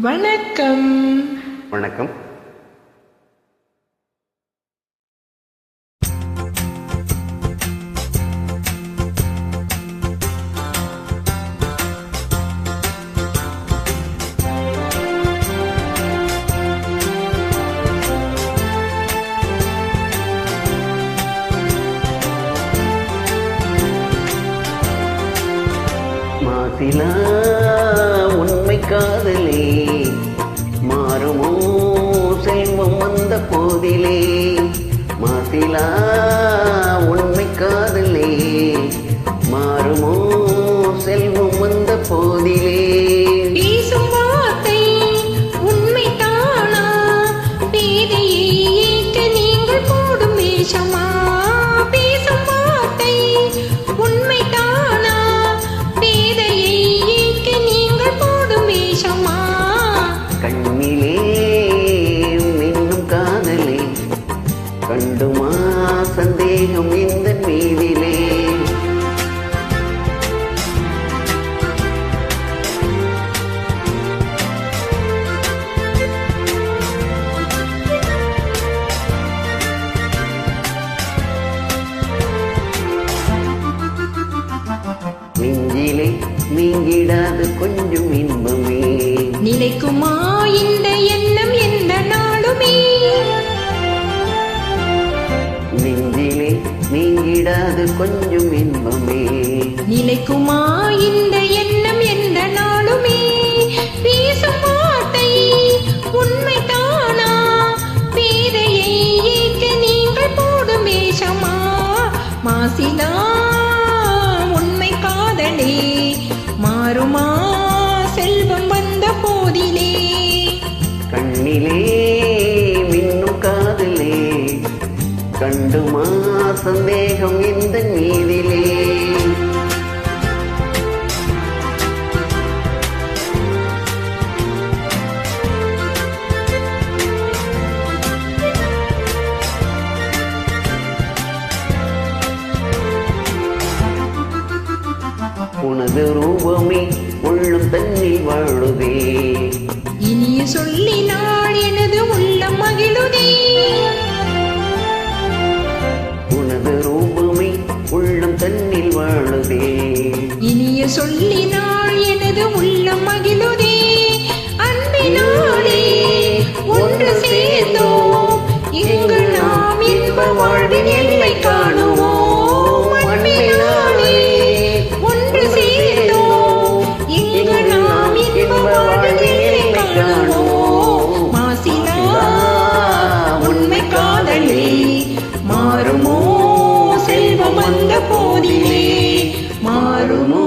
வணக்கம். வணக்கம். மாசிலா உண்மை காதலே மாறுமோ செல்வம் வந்த போதிலே. மாசிலா உண்மை காதலே மாறுமோ செல்வம் வந்த போதிலே. கண்ணிலே மின்னும் காதலே கண்டுமா சந்தேகம் இந்த மீதிலே. நெஞ்சிலே நீங்கிடாது கொஞ்சம் இன்பமே நிலைக்குமா இந்த எண்ணம் எந்த நாளுமே. நெஞ்சிலே நீங்கிடாது கொஞ்சம் இன்பமே நிலைக்குமா இந்த எண்ணம் எந்த நாளுமே. பேசும் வார்த்தை உண்மைதானா பேதையை ஏற்க நீங்கள் போடும் வேஷமா. மாசிலா உண்மை காதலே மாறுமா செல்வம் வந்த போதிலே. கண்ணிலே மின்னும் காதலே கண்டுமா சந்தேகம் இந்த நீதிலே. உனது ரூபமே உள்ளம் தன்னில் வாழுதே. இனிய சொல்லினாள் எனது உள்ளம் மகிழுதே. உனது ரூபமே உள்ளம் தன்னில் வாழுதே. இனிய சொல்லினாள் எனது உள்ளம் மகிழுதே. அன்பினாலே ஒன்று சேர்ந்தோம் இங்கு நாம் இன்ப வாழ்வின் எல்லை காணுவோம். அன்பினாலே ஒன்று சேர்ந்தோம் இங்கு நாம் இன்ப வாழ்வின் எல்லை காணுவோம். மாசிலா உண்மை காதலே மாறுமோ செல்வம் வந்த போதிலே. மாறுமோ